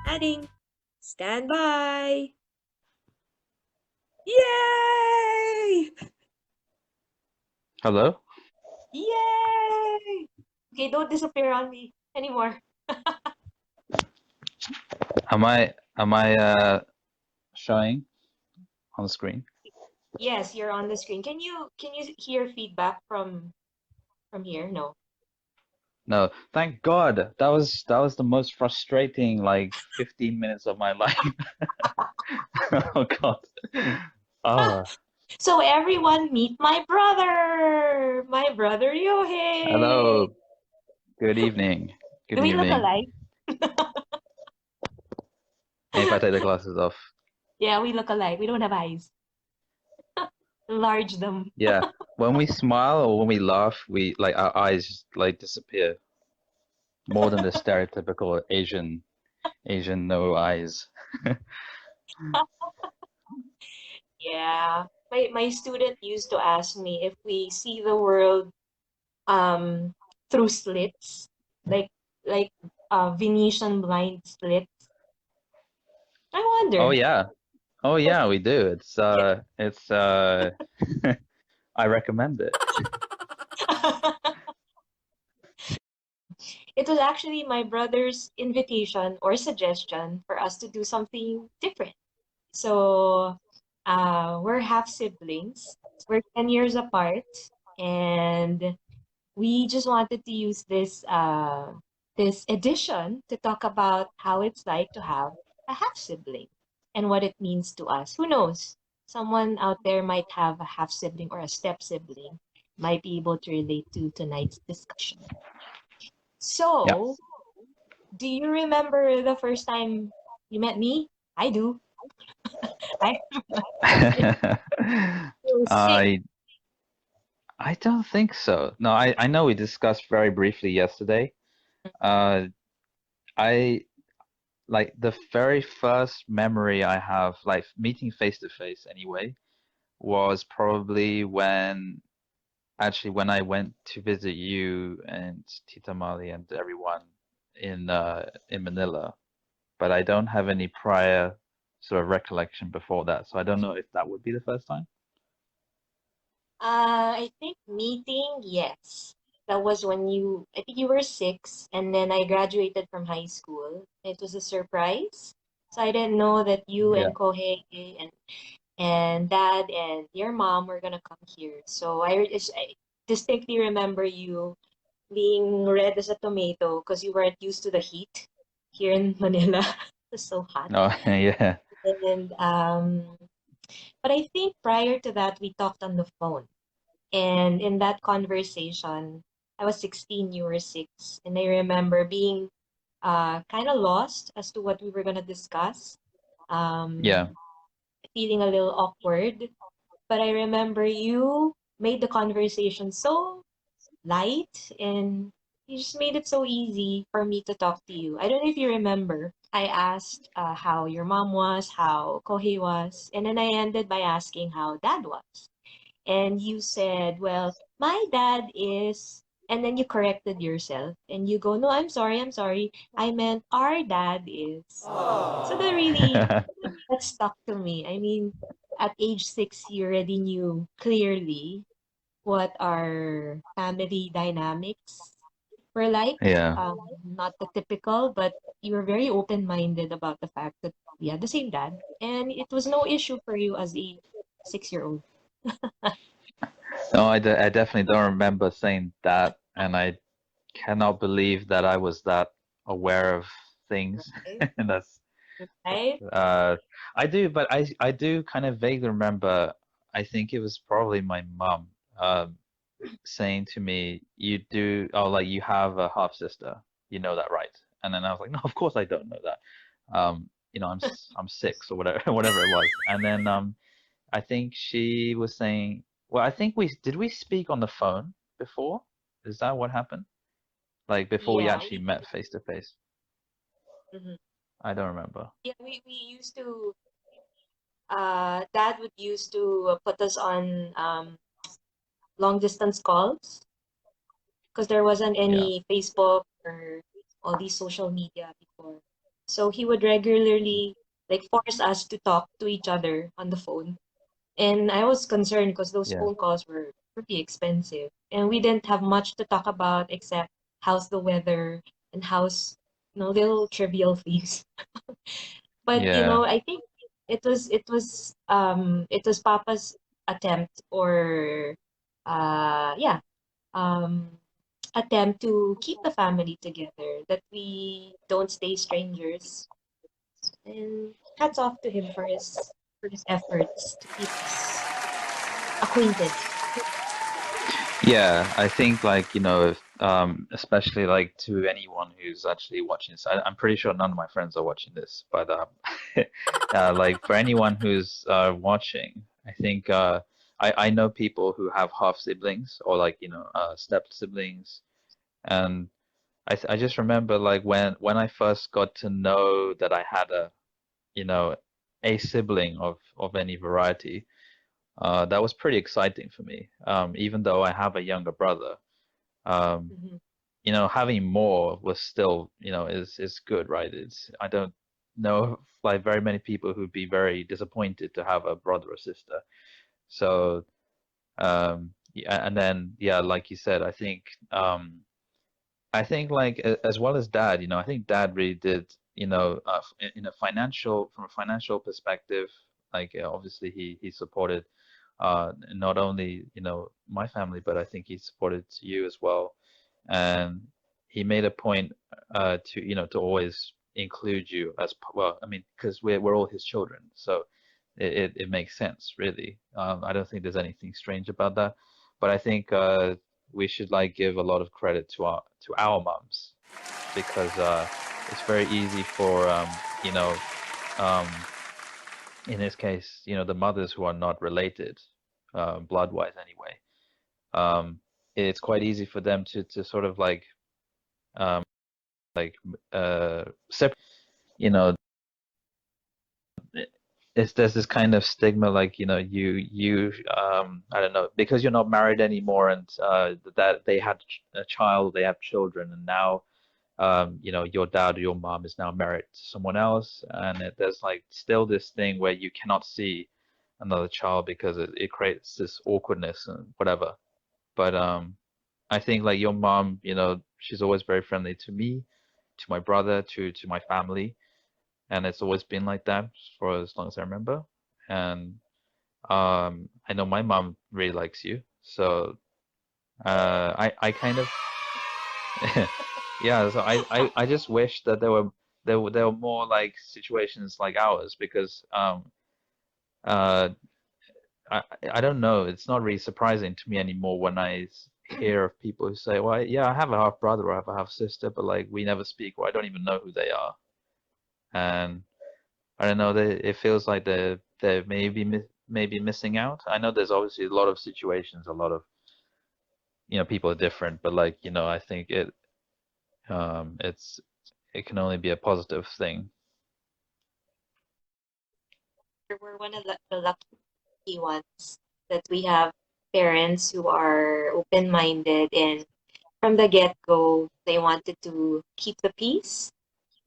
Adding. Stand by. Yay! Hello? Yay! Okay, don't disappear on me anymore. Am I showing on the screen? Yes, you're on the screen. Can you hear feedback from here? No. No. Thank God. That was the most frustrating like 15 minutes of my life. Oh God. Oh, So everyone meet my brother! My brother Ryohei! hello. Good evening. Do Good we look evening. alike? And if I take the glasses off, Yeah, we look alike. We don't have eyes. Enlarge them. yeah. When we smile or when we laugh, we like our eyes like disappear more than the stereotypical Asian no eyes. Yeah. My student used to ask me if we see the world um through slits, like like Venetian blind slits. I Oh wonder. yeah. Oh Was yeah, we do. It's I recommend it. It was actually my brother's invitation or suggestion for us to do something different. So, we're half siblings. We're 10 years apart, and we just wanted to use this edition to talk about how it's like to have a half sibling and what it means to us. Who knows? Someone out there might have a half sibling or a step sibling, might be able to relate to tonight's discussion. Yeah. So, do you remember the first time you met me? I do. I was sick. I I don't think so. No, I know we discussed very briefly yesterday. Uh, I like the very first memory I have, like meeting face to face anyway, was probably when I went to visit you and Tita Mali and everyone in Manila. But I don't have any prior sort of recollection before that, so I don't know if that would be the first time. I think meeting, yes. That was when I think you were 6, and then I graduated from high school. It was a surprise. So I didn't know that you Yeah. and Kohei and dad and your mom were gonna come here. So I distinctly remember you being red as a tomato because you weren't used to the heat here in Manila. It's so hot. No, yeah. And but I think prior to that we talked on the phone. And in that conversation, I was 16, you were 6, and I remember being kind of lost as to what we were gonna discuss. Yeah. Um, Feeling a little awkward, but I remember you made the conversation so light and you just made it so easy for me to talk to you. I don't know if you remember. I asked how your mom was, how Kohei was, and then I ended by asking how dad was. And you said, well, my dad is, and then you corrected yourself and you go, no, I'm sorry, I'm sorry. I meant our dad is. So that stuck to me. I mean, at age 6, you already knew clearly what our family dynamics were like. Yeah. Not the typical, but you were very open-minded about the fact that we had the same dad, and it was no issue for you as a 6-year-old. No, I definitely don't remember saying that, and I cannot believe that I was that aware of things. Right? And that's Right? uh, I do, but I do kind of vaguely remember. I think it was probably my mom saying to me, "You do, oh, like you have a half sister. You know that, right?" And then I was like, "No, of course I don't know that. I'm 6 or whatever whatever it was." And then I think she was saying, well, I think we speak on the phone before? Is that what happened? Like before we Yeah, actually met face to face? mhm. I don't remember. Yeah, we used to dad would used to put us on long distance calls because there wasn't Yeah. any Facebook or all these social media before. So he would regularly like force us to talk to each other on the phone. And I was concerned because those Yeah. phone calls were pretty expensive. And we didn't have much to talk about except how's the weather and how's, little trivial things. But Yeah. I think it was Papa's attempt, or yeah, um attempt to keep the family together, that we don't stay strangers. And hats off to him for his efforts to keep us acquainted. Yeah, I think like, if, especially like to anyone who's actually watching this, I'm pretty sure none of my friends are watching this, but like for anyone who's watching, I think I know people who have half siblings or like, step siblings, and I just remember like when I first got to know that I had you know, a sibling of any variety. That was pretty exciting for me. Even though I have a younger brother, um, Mhm. having more was still, is good, right? I don't know like very many people who'd be very disappointed to have a brother or sister. So, yeah, and then yeah, like you said, I think like as well as dad, I think dad really did, in a from a financial perspective, like obviously he supported not only, my family, but I think he supported you as well. And he made a point to always include you as well. I mean, because we're all his children, so it makes sense, really. I don't think there's anything strange about that. But I think we should like give a lot of credit to our moms because it's very easy for you know um, in this case, the mothers who are not related, blood-wise anyway, um, it's quite easy for them to sort of um, like separate. You know, there's this kind of stigma, like you I don't know, because you're not married anymore, and that they had a child, they have children, and now your dad or your mom is now married to someone else, and there's like still this thing where you cannot see another child because it creates this awkwardness and whatever. But I think like your mom, she's always very friendly to me, to my brother, to my family, and it's always been like that for as long as I remember. And I know my mom really likes you, so I kind of yeah, so I just wish that there were more like situations like ours because uh I I don't know, it's not really surprising to me anymore when hear of people who say, well, yeah, I have a half brother or I have a half sister, but like we never speak or I don't even know who they are. And I don't know, it feels like they're maybe missing out. I know there's obviously a lot of situations, a lot of people are different, but like I think it can only be a positive thing. We're one of the lucky ones that we have parents who are open-minded, and from the get-go, they wanted to keep the peace.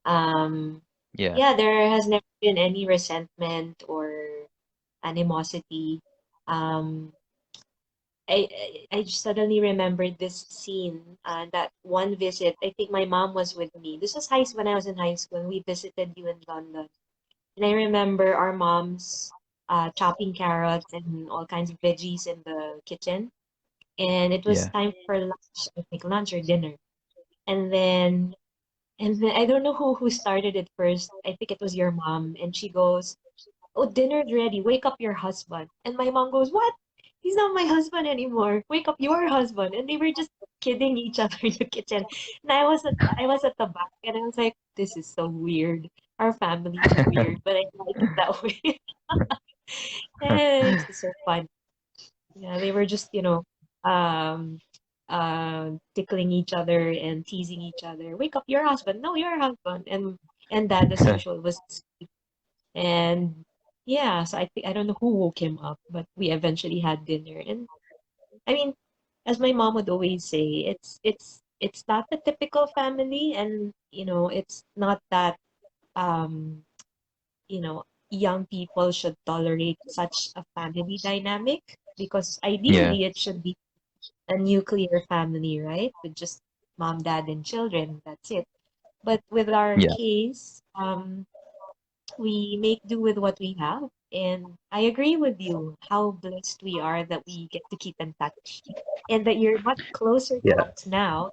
Um, Yeah, yeah, there has never been any resentment or animosity. Um, I just suddenly remembered this scene, that one visit. I think my mom was with me. This was when I was in high school, and we visited you in London. And I remember our moms chopping carrots and all kinds of veggies in the kitchen. And it was yeah. time for lunch, I think lunch or dinner. And then I don't know who started it first. I think it was your mom. And she goes, "Oh, dinner's ready. Wake up your husband." And my mom goes, "What? He's not my husband anymore. Wake up your husband." And they were just kidding each other in the kitchen. And I was at the back, and I was like, "This is so weird. Our families are weird, but I like it that way." It's so fun. Yeah, they were just, um, tickling each other and teasing each other. "Wake up your husband. No, your husband." And dad, as usual, was and yeah, so I don't know who woke him up, but we eventually had dinner. And I mean, as my mom would always say, it's not the typical family, and it's not that. um, you know, young people should tolerate such a family dynamic because Yeah, ideally it should be a nuclear family, right? With just mom, dad, and children. That's it. But with our yeah, case, we make do with what we have. And I agree with you how blessed we are that we get to keep in touch and that you're much closer to yeah, us now.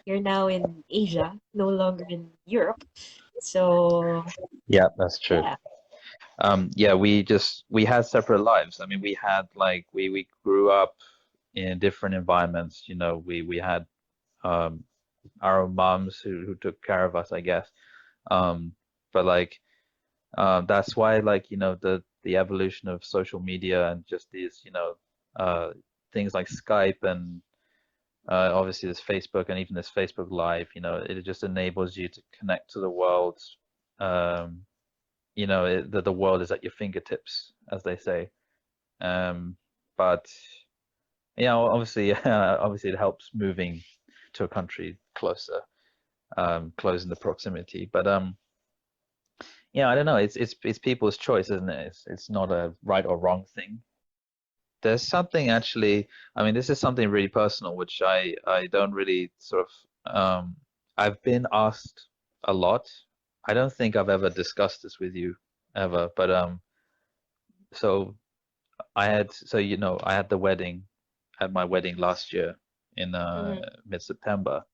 You're now in Asia, no longer in Europe. So yeah, that's true. yeah. Yeah, we had separate lives. I mean, we had like we grew up in different environments. You know, we had um our moms who took care of us, I guess. Um, but like that's why like the evolution of social media and just these uh things like Skype and obviously there's Facebook and even this Facebook Live, it just enables you to connect to the world. Um, the world is at your fingertips, as they say. Um, but obviously, obviously it helps moving to a country closer, closing the proximity. But yeah, I don't know. It's people's choice, isn't it? It's not a right or wrong thing. There's something actually. I mean, this is something really personal, which I don't really sort of. I've been asked a lot. I don't think I've ever discussed this with you ever, but so I had the wedding, had my wedding last year in Mhm. mid-September,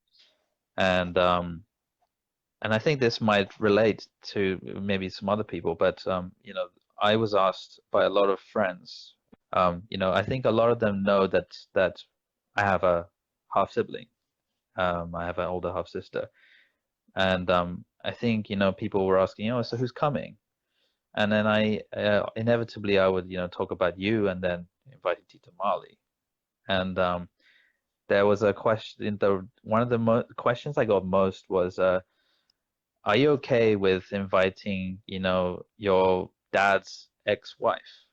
and I think this might relate to maybe some other people, but I was asked by a lot of friends. I think a lot of them know that I have a half sibling. I have an older half sister, and I think people were asking, so who's coming? And then I inevitably I would talk about you and then invite you to Mali. And there was a question. The one of the questions I got most was, "Are you okay with inviting, your dad's ex-wife?"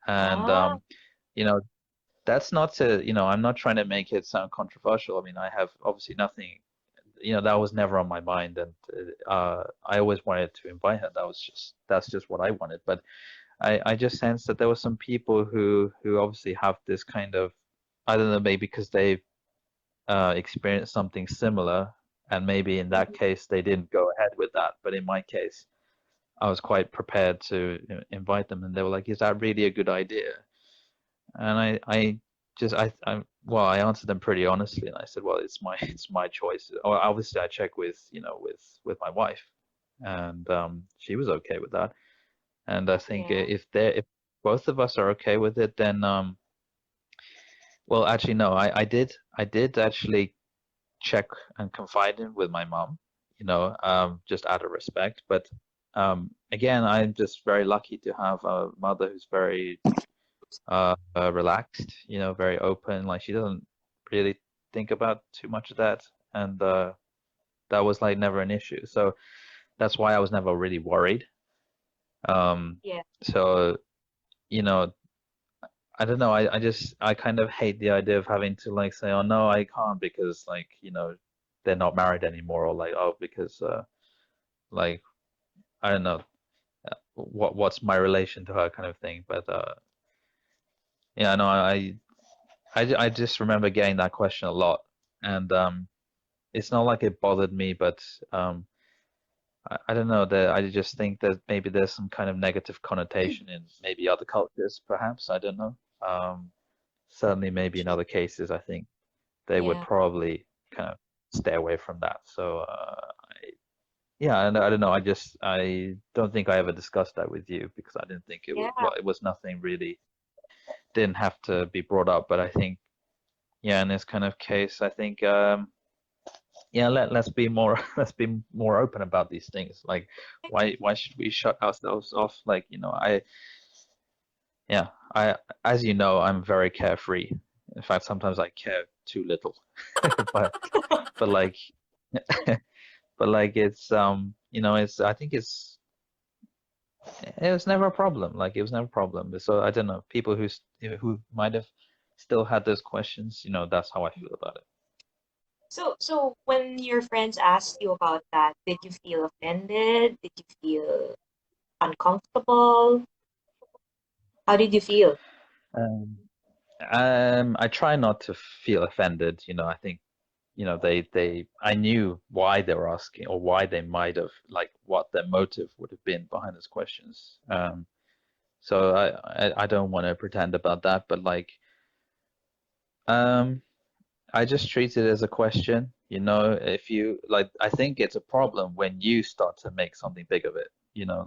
And Ah, you know, that's not to, I'm not trying to make it sound controversial. I mean, I have obviously nothing, that was never on my mind, and I always wanted to invite her. That's just what I wanted. But I just sensed that there were some people who obviously have this kind of, I don't know, maybe because they've experienced something similar, and maybe in that mhm. case they didn't go ahead with that. But in my case, I was quite prepared to invite them, and they were like, "Is that really a good idea?" And I just well, I answered them pretty honestly, and I said, "Well, it's my it's my choice." Or obviously, I checked with with my wife, and she was okay with that. And I think Yeah, if both of us are okay with it, then well, actually, no, I did actually check and confide in with my mom, just out of respect. But again, I'm just very lucky to have a mother who's very relaxed, very open. Like she doesn't really think about too much of that, and that was like never an issue. So that's why I was never really worried. Um, yeah, so you know, I don't know. I kind of hate the idea of having to like say, oh no, I can't because like they're not married anymore, or like oh because like I don't know what's my relation to her kind of thing. But yeah, no, I just remember getting that question a lot, and it's not like it bothered me, but um, I don't know that I just think that maybe there's some kind of negative connotation in maybe other cultures, perhaps. I don't know. Certainly, maybe in other cases, I think they would yeah, probably kind of stay away from that. So, yeah, and I don't know. I don't think I ever discussed that with you because I didn't think it was, yeah, well, it was nothing really, didn't have to be brought up. But I think, yeah, in this kind of case, I think, yeah, let's be more let's be more open about these things. Like, why should we shut ourselves off? Like, yeah, as you know, I'm very carefree. In fact, sometimes I care too little. But but like but like it's it's I think it was never a problem. Like it was never a problem. So I don't know, people who might have still had those questions, that's how I feel about it. So when your friends asked you about that, did you feel offended? Did you feel uncomfortable? How did you feel? Um, I try not to feel offended. I think, I knew why they were asking or why they might have, like, what their motive would have been behind those questions. So I don't want to pretend about that, but like, um, I just treat it as a question. If you like, I think it's a problem when you start to make something big of it,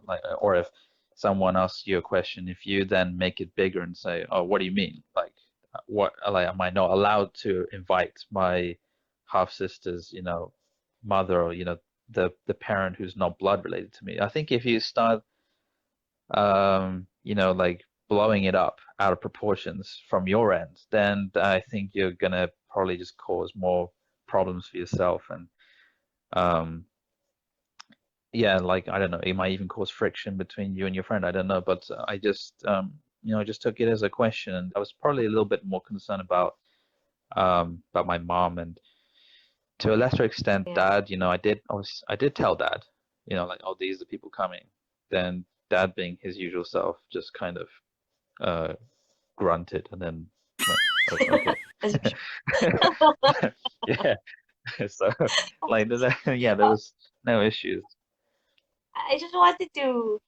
like, or if someone asks you a question, if you then make it bigger and say, "Oh, what do you mean? Like, what, like, am I not allowed to invite my half sister's, mother, or, the parent who's not blood related to me?" I think if you start, like, blowing it up out of proportions from your end, then I think you're gonna probably just cause more problems for yourself. And um, yeah, like, I don't know, it might even cause friction between you and your friend. I don't know, but I just, I just took it as a question, and I was probably a little bit more concerned about my mom, and to a lesser extent, Yeah. dad. I did tell dad, like, "Oh, these are the people coming." Then dad, being his usual self, just kind of uh grunted and then went, "Oh, okay." As usual. Yeah. So, like, yeah, there was no issues. I just wanted to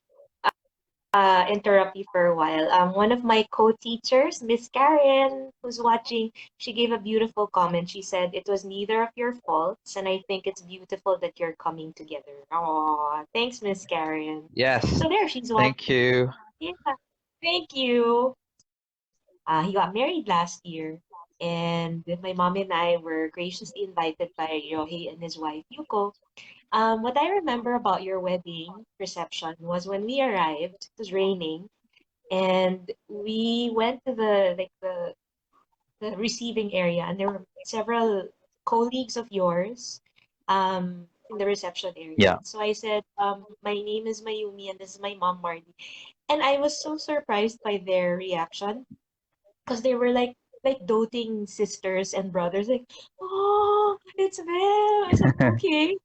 interrupt you for a while. One of my co-teachers, Miss Karen, who's watching, she gave a beautiful comment. She said, "It was neither of your faults, and I think it's beautiful that you're coming together." Oh, thanks, Miss Karen. Yes, So there, she's thank watching. you. Yeah, thank you. He got married last year, and my mom and I were graciously invited by Ryohei and his wife, Yuko. What I remember about your wedding reception was when we arrived, it was raining, and we went to the receiving area, and there were several colleagues of yours in the reception area. Yeah. So I said, my name is Mayumi, and this is my mom, Marty. And I was so surprised by their reaction because they were like doting sisters and brothers, like, "Oh, it's them." I said, "Okay,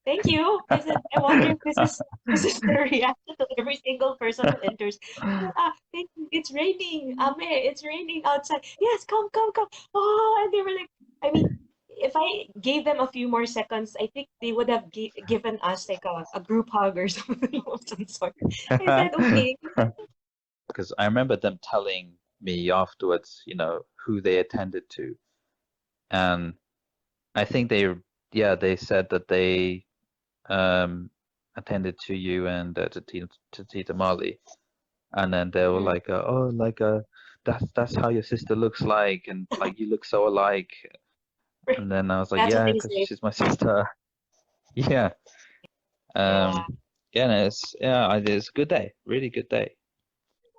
thank you." I said, "I wonder if this is the reaction to every single person who enters." Thank you. It's raining. It's raining outside. Yes, come, come, come. Oh, and they were like, I mean, if I gave them a few more seconds, I think they would have given us like a group hug or something of some sort. I said, "Okay." Because I remember them telling me afterwards, who they attended to. And I think yeah, they said that they um attended to you and to Tita Mali. And then they were Mm. like, "Oh, like, that's how your sister looks like, and like, you look so alike." And then I was like, That's what "Yeah, they because say. she's my sister." Yeah. Yeah. Um, yeah, no, it's a good day, really good day.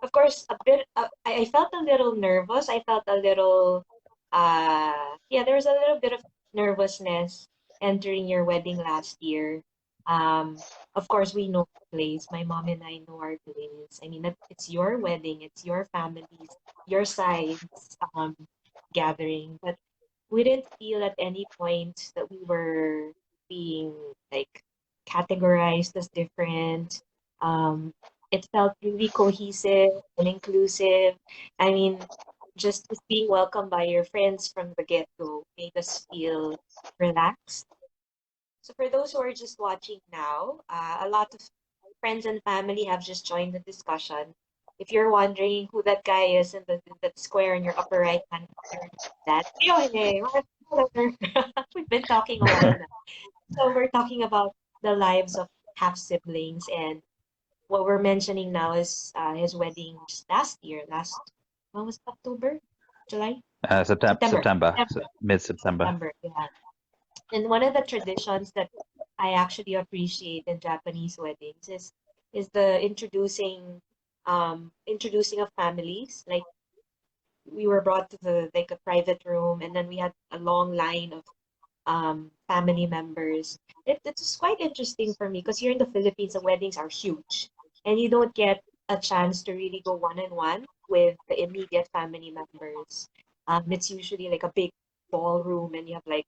Of course, a bit, I felt a little nervous. I felt a little, yeah, there was a little bit of nervousness entering your wedding last year. Of course, we know the place. My mom and I know our place. I mean, it's your wedding, it's your families, your sides, gathering. But we didn't feel at any point that we were being like categorized as different. Um, it felt really cohesive and inclusive. I mean, just being welcomed by your friends from the get-go made us feel relaxed. So for those who are just watching now, a lot of friends and family have just joined the discussion. If you're wondering who that guy is in that square in your upper right hand corner, that's Ryohei. We've been talking a while now. So we're talking about the lives of half siblings, and what we're mentioning now is his wedding just last year. When was it, October? July? September. September. Mid-September. September. Yeah. And one of the traditions that I actually appreciate in Japanese weddings is the introducing of families. Like we were brought to the like a private room, and then we had a long line of family members. It was quite interesting for me because here in the Philippines, the weddings are huge, and you don't get a chance to really go one on one with the immediate family members. It's usually like a big ballroom, and you have like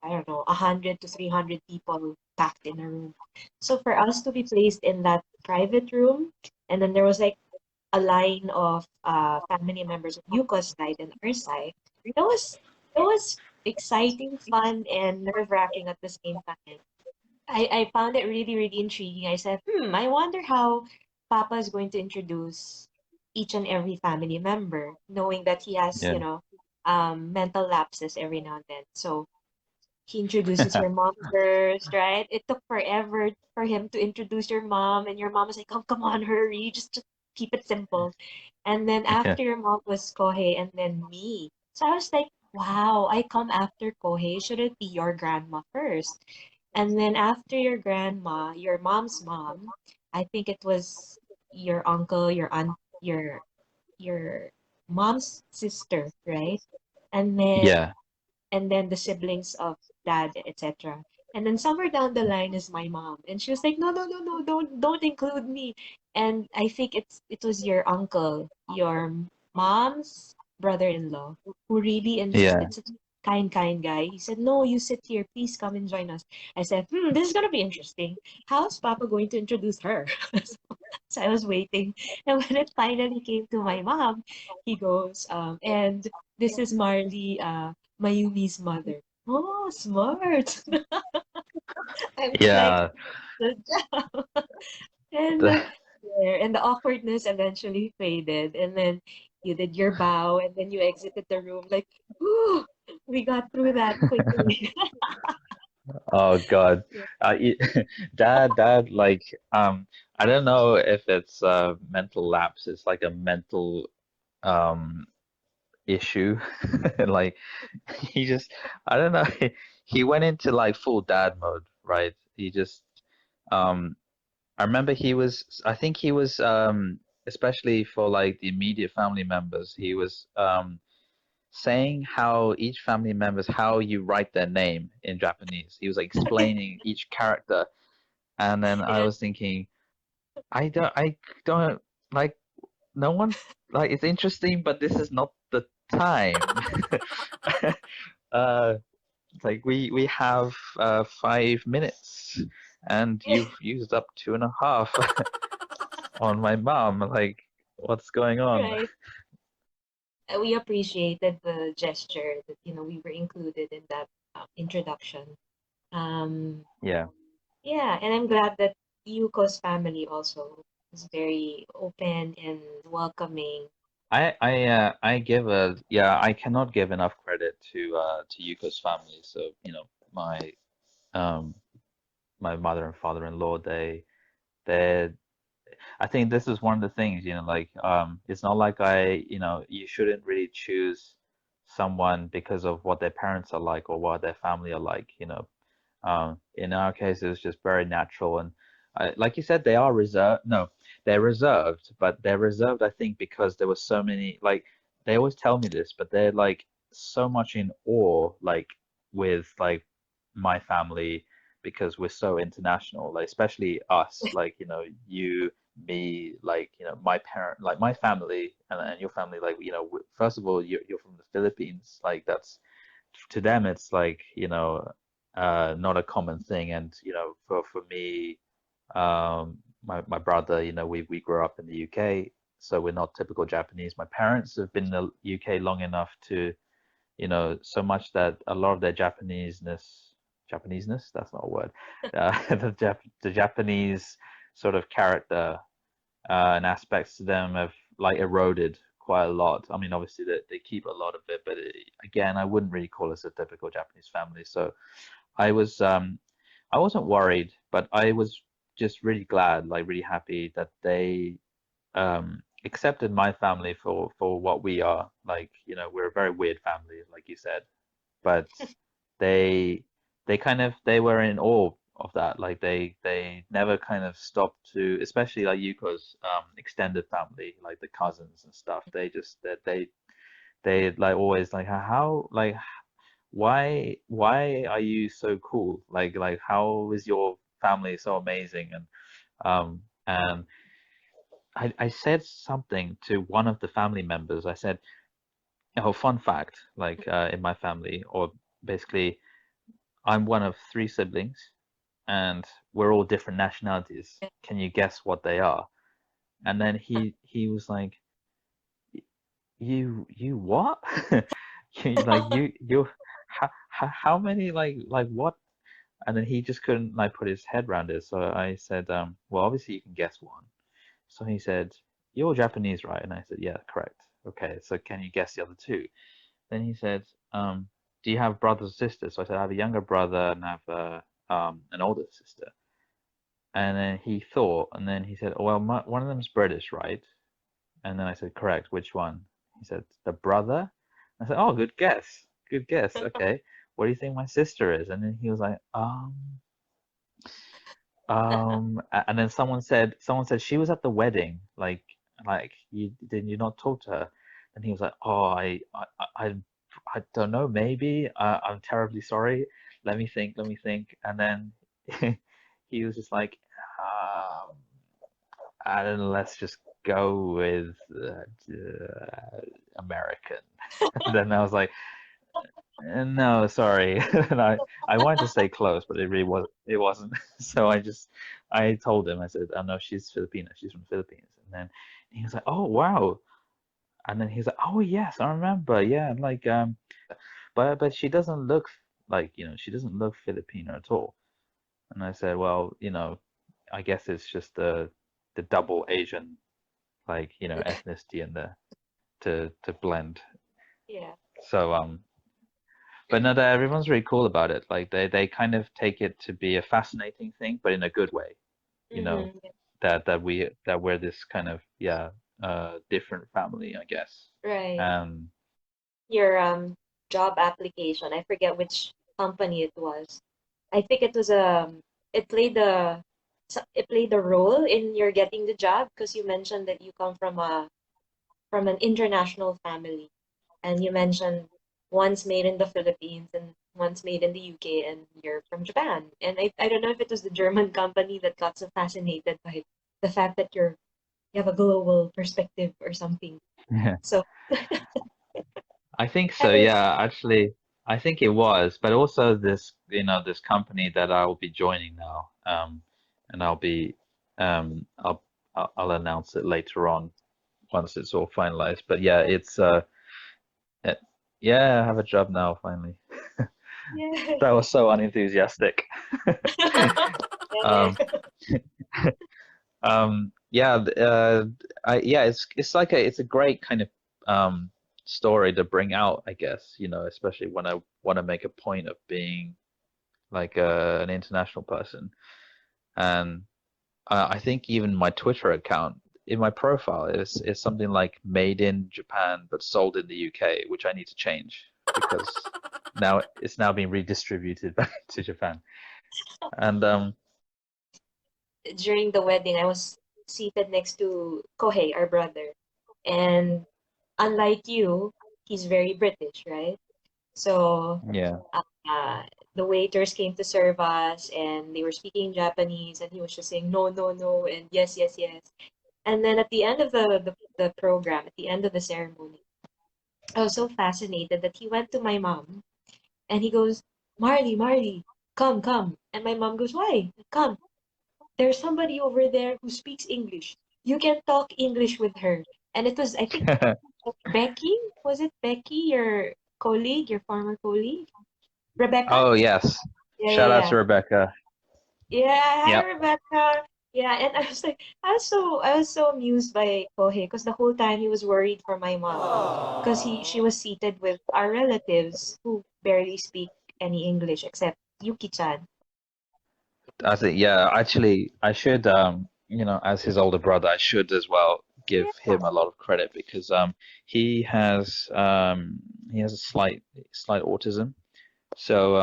I don't know, 100 to 300 people packed in a room. So for us to be placed in that private room, and then there was like a line of family members on Yuko's side and our side, that was exciting, fun, and nerve-wracking at the same time. I found it really, really intriguing. I said, I wonder how Papa is going to introduce each and every family member, knowing that he has, Yeah. mental lapses every now and then. So he introduces your mom first, right? It took forever for him to introduce your mom, and your mom was like, "Oh, come on, hurry, just keep it simple." And then Yeah. after your mom was Kohei, and then me. So I was like, "Wow, I come after Kohei. Should it be your grandma first?" And then after your grandma, your mom's mom, I think it was your uncle, your aunt, your mom's sister, right? And then Yeah. the siblings of dad, etc. And then somewhere down the line is my mom, and she was like, "No, no, no, no, don't include me." And I think it was your uncle, your mom's brother-in-law, who really Yeah. insisted. Such a kind guy. He said, "No, you sit here. Please come and join us." I said, this is gonna be interesting. How's Papa going to introduce her?" So I was waiting. And when it finally came to my mom, he goes, and this is Marley, Mayumi's mother. Oh, smart. I was like, Yeah. good job. And The- there, and the awkwardness eventually faded. And then you did your bow, and then you exited the room like, ooh, we got through that quickly. oh God. Yeah. Y- like, I don't know if it's mental lapse. It's like a mental um issue. Like he just, I don't know. He went into like full dad mode, right? He just, um, I remember I think he was, especially for like the immediate family members, he was, saying how each family members, how you write their name in Japanese. He was like explaining each character, and then I Yeah. was thinking, I don't like, no one, like, it's interesting, but this is not the time. uh, it's like we have 5 minutes, and you've used up 2.5 on my mom. Like, what's going on? Right. We appreciated the gesture that, we were included in that introduction. Um, Yeah. yeah, and I'm glad that Yuko's family also is very open and welcoming. I give a yeah, I cannot give enough credit to Yuko's family. So, um my mother and father-in-law, they I think this is one of the things, like, it's not like you shouldn't really choose someone because of what their parents are like or what their family are like. In our case, it was just very natural, and like you said, they are reserved. No, they're reserved, but they're reserved, I think, because there were so many. Like, they always tell me this, but they're like so much in awe, like, with like my family, because we're so international. Like, especially us, like, you, me, like, my parent, like my family, and your family. Like, first of all, you're from the Philippines. Like, that's, to them, it's like, not a common thing. And for me, my brother, we grew up in the UK, so we're not typical Japanese. My parents have been in the UK long enough to, so much that a lot of their Japaneseness, that's not a word, the Japanese sort of character, and aspects to them have like eroded quite a lot. I mean, obviously they keep a lot of it, but again, I wouldn't really call us a typical Japanese family. So I was, I wasn't worried, but I was just really glad, like really happy that they, accepted my family for what we are. Like, we're a very weird family, like you said, but they they were in awe of that. Like, they never kind of stopped to, especially like Yuko's extended family, like the cousins and stuff. They just that they like always like, how, like, why are you so cool? Like, how is your family so amazing? And I said something to one of the family members. I said, oh, fun fact, like, in my family, or basically, I'm one of three siblings, and we're all different nationalities. Can you guess what they are? And then he was like, you what? Like you how many like what? And then he just couldn't like put his head around it. So I said, well, obviously you can guess one. So he said, you're Japanese, right? And I said, yeah, correct. Okay, so can you guess the other two? Then he said, do you have brothers or sisters? So I said, I have a younger brother and I have an older sister. And then he thought, and then he said, oh, well, one of them is British, right? And then I said, correct. Which one? He said, the brother. I said, oh, good guess. Good guess. Okay. What do you think my sister is? And then he was like, and then someone said she was at the wedding. Like you did you not talk to her? And he was like, oh, I, I don't know. Maybe. I'm terribly sorry. Let me think. And then he was just like, um, I don't know, let's just go with American. And then I was like, no, sorry. And I wanted to stay close, but it wasn't. So I told him, I said, oh no, she's Filipina, she's from the Philippines. And then he was like, oh wow. And then he's like, oh yes, I remember. Yeah, like but she doesn't look like, she doesn't look Filipino at all. And I said, well, I guess it's just the double Asian like, ethnicity in there to blend. Yeah. So but no, everyone's really cool about it. Like they kind of take it to be a fascinating thing, but in a good way. You know, Mm-hmm. that we're this kind of, yeah, different family, I guess. Right. Um Your job application, I forget which company it was. I think it was it played a it played a role in your getting the job because you mentioned that you come from an international family, and you mentioned one's made in the Philippines and one's made in the UK, and you're from Japan. And I don't know if it was the German company that got so fascinated by the fact that you have a global perspective or something. yeah. So I think that so, was yeah. Actually, I think it was, but also this company that I will be joining now. And I'll announce it later on once it's all finalized. But yeah, it, yeah, I have a job now finally. yeah. That was so unenthusiastic. Um, Yeah. yeah, yeah, it's a great kind of story to bring out, I guess, especially when I want to make a point of being like an international person. And I think even my Twitter account in my profile is something like made in Japan but sold in the UK, which I need to change because now it's now being redistributed back to Japan. And During the wedding, I was seated next to Kohei, our brother. And unlike you, he's very British, right? So yeah. uh, the waiters came to serve us and they were speaking Japanese, and he was just saying no, no, no, and yes, yes, yes. And then at the end of the program, at the end of the ceremony, I was so fascinated that he went to my mom and he goes, Marley, Marley, come, come. And my mom goes, why? Come. There's somebody over there who speaks English. You can talk English with her. And it was, I think, Becky. Was it Becky, your colleague, your former colleague? Rebecca? Oh yes. Yeah, yeah, Shout out yeah. to Rebecca. Yeah, hi Yep. Rebecca. Yeah, and I was like, I was so amused by Kohei because the whole time he was worried for my mom because she was seated with our relatives who barely speak any English except Yuki-chan. I think, yeah, actually, I should, as his older brother, I should as well give Yeah. him a lot of credit because he has he has a slight autism. So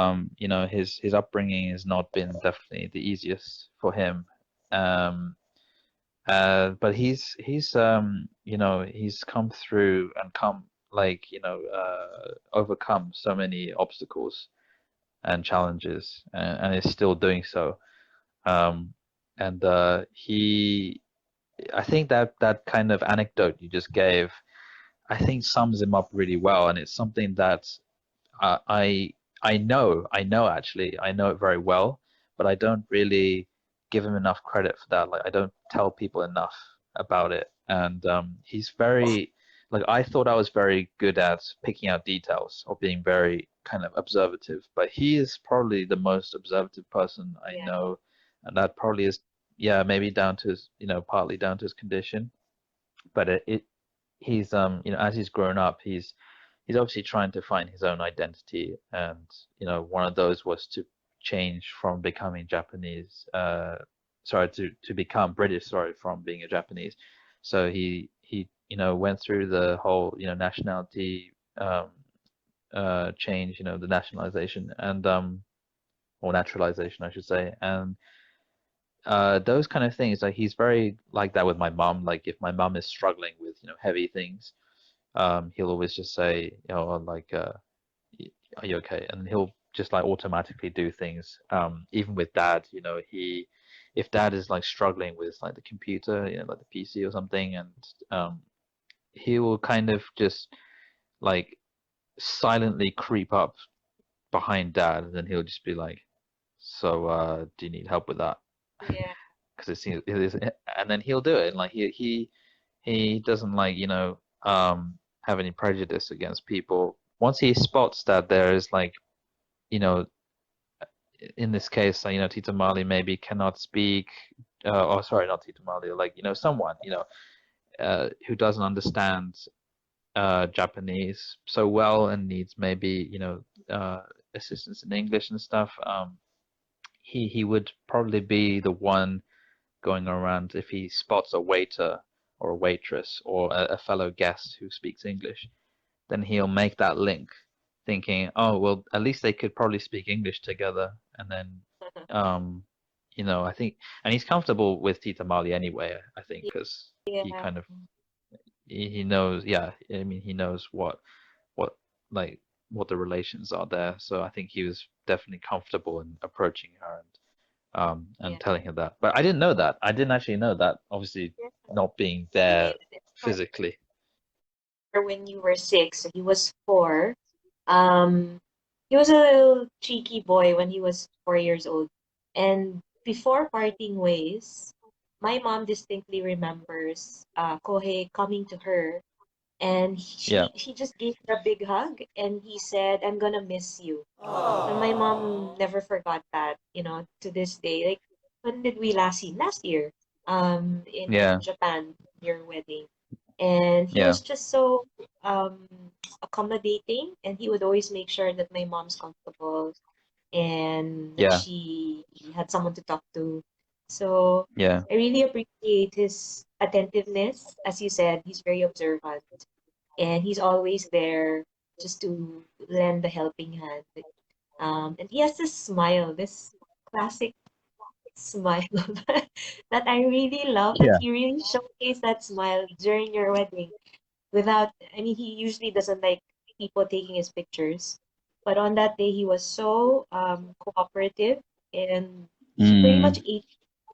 his upbringing has not been definitely the easiest for him. Um, but he's come through and overcome so many obstacles and challenges, and is still doing so. Um, and I think that kind of anecdote you just gave, I think sums him up really well, and it's something that I I know actually, I know it very well, but I don't really give him enough credit for that. Like I don't tell people enough about it. And he's very like I thought I was very good at picking out details or being very kind of observative, but he is probably the most observative person I Yeah, know, and that probably is yeah maybe down to his partly down to his condition, but it he's as he's grown up he's obviously trying to find his own identity, and one of those was to change from becoming Japanese, sorry, to become British, sorry, from being a Japanese. So he went through the whole nationality change, the nationalization and or naturalization, I should say, and those kind of things. Like he's very like that with my mom. Like if my mom is struggling with heavy things, he'll always just say, like, are you okay? And he'll just like automatically do things. Even with dad, if dad is like struggling with like the computer, like the PC or something, and he will kind of just like silently creep up behind dad, and then he'll just be like, so, do you need help with that? yeah, Because it is, and then he'll do it. And like he doesn't like have any prejudice against people. Once he spots that there is like you know in this case Tita Mali maybe cannot speak, or sorry, not Tita Mali, like someone who doesn't understand Japanese so well and needs maybe assistance in English and stuff. He would probably be the one going around if he spots a waiter or a waitress or a fellow guest who speaks English, then he'll make that link, thinking, oh, well, at least they could probably speak English together. And then, um, I think, and he's comfortable with Tita Mali anyway, I think, because he yeah, kind of he knows, yeah, I mean, he knows what like what the relations are there. So I think he was definitely comfortable in approaching her and yeah. telling her that. But I didn't know that. I didn't actually know that. Obviously, Yeah. not being He there made it start physically. when you were 6, so he was 4. Um, he was a little cheeky boy when he was 4 years old. And before parting ways, my mom distinctly remembers Kohei coming to her, and Yeah, she just gave her a big hug, and he said, "I'm gonna miss you." And my mom never forgot that, to this day. Like, when did we last see? Last year, in yeah, Japan, your wedding. And he yeah, was just so um accommodating, and he would always make sure that my mom's comfortable and that yeah, she had someone to talk to. So yeah, I really appreciate his attentiveness. As you said, he's very observant, and he's always there just to lend a helping hand. And he has this smile, this classic smile that I really love, that yeah, he really showcased that smile during your wedding without, I mean, he usually doesn't like people taking his pictures. But on that day, he was so cooperative, and he pretty much mm, ate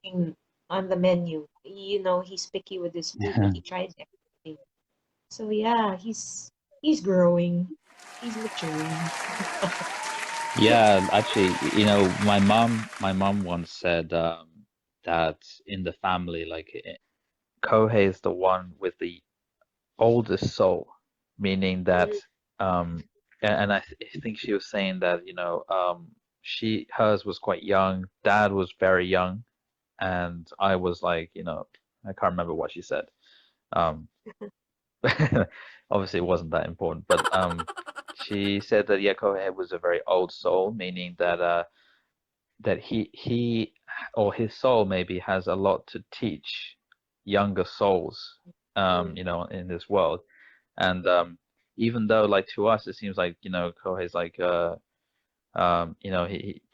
everything on the menu. He's picky with his food, but yeah, he tried everything. So yeah, he's growing. He's maturing. yeah. Actually, my mom once said that in the family, like Kohei is the one with the oldest soul, meaning that Mm, and I think she was saying that hers was quite young, dad was very young, and I was like, I can't remember what she said. Um, obviously it wasn't that important, but she said that Yakohe was a very old soul, meaning that he or his soul maybe has a lot to teach younger souls, mm, in this world. And even though like to us it seems like Kohei's like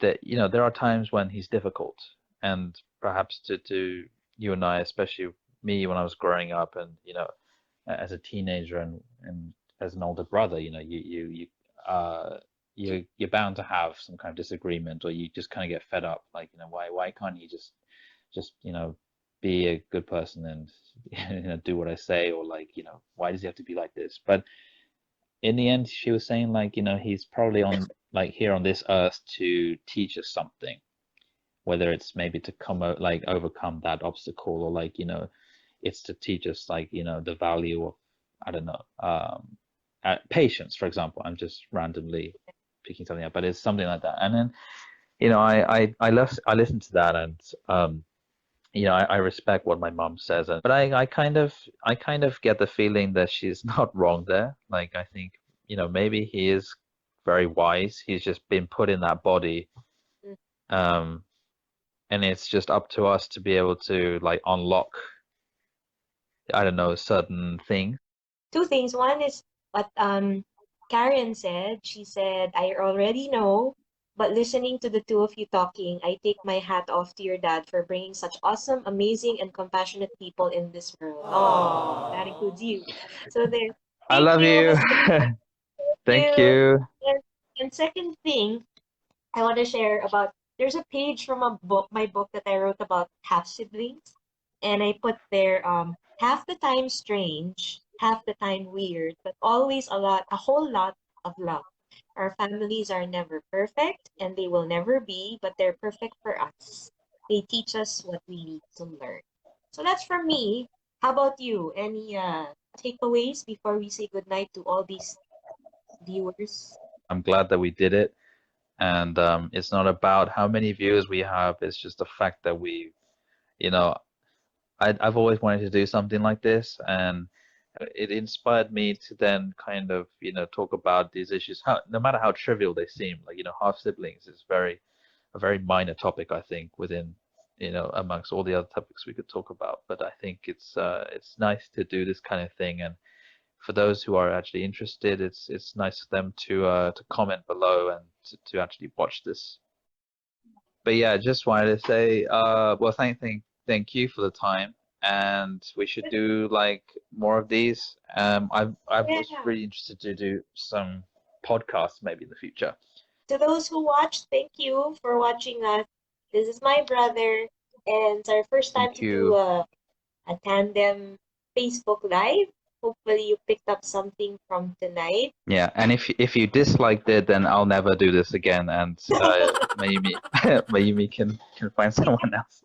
that there are times when he's difficult, and perhaps to you and I, especially me when I was growing up, and as a teenager and as an older brother, uh you're bound to have some kind of disagreement, or you just kind of get fed up, like why can't he just be a good person and do what I say, or like why does he have to be like this? But in the end, she was saying like he's probably on. like here on this earth to teach us something, whether it's maybe to like overcome that obstacle, or like, it's to teach us like, the value of, I don't know, patience, for example. I'm just randomly picking something up, but it's something like that. And then, I listen to that, and I respect what my mom says, but I kind of get the feeling that she's not wrong there. Like, I think, maybe he is very wise. He's just been put in that body, Mm. um, and it's just up to us to be able to like unlock, I don't know, certain things. Two things. One is what Karen said. She said, I already know, but listening to the two of you talking, I take my hat off to your dad for bringing such awesome, amazing, and compassionate people in this world. Oh, that includes you. So there. I Thank love you, you. husband. Thank Thank you. you. And second thing, I want to share about there's a page from a book, my book that I wrote about half siblings, and I put there half the time strange, half the time weird, but always a whole lot of love. Our families are never perfect and they will never be, but they're perfect for us. They teach us what we need to learn. So that's from me. How about you? Any takeaways before we say goodnight to all these viewers? I'm glad that we did it. And it's not about how many views we have, it's just the fact that you know, I've always wanted to do something like this, and it inspired me to then kind of, talk about these issues, no matter how trivial they seem. Like, half siblings is a very minor topic, I think, within, amongst all the other topics we could talk about. But I think it's nice to do this kind of thing, and for those who are actually interested, it's nice for them to comment below and to actually watch this. But yeah, just wanted to say, well, thank you for the time, and we should do like more of these. I was Yeah. really interested to do some podcasts maybe in the future. To those who watched, thank you for watching us. This is my brother, and it's our first time Thank to do you. a tandem Facebook Live. Hopefully, you picked up something from tonight. Yeah, and if you disliked it, then I'll never do this again, and maybe maybe can find someone else.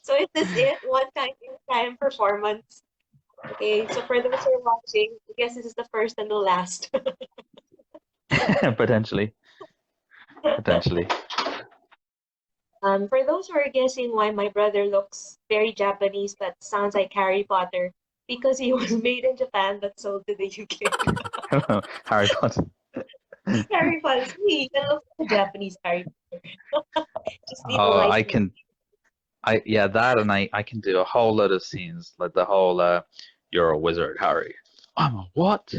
So is this it? One time performance. Okay, so for those who are watching, I guess this is the first and the last. Potentially, potentially. For those who are guessing why my brother looks very Japanese but sounds like Harry Potter, because he was made in Japan but sold to the UK. Harry Potter. Harry Potter. See, that looks like a Japanese Harry Potter. Just need a Oh, light. I can yeah, that, and I can do a whole lot of scenes, like the whole "You're a wizard, Harry." I'm a what?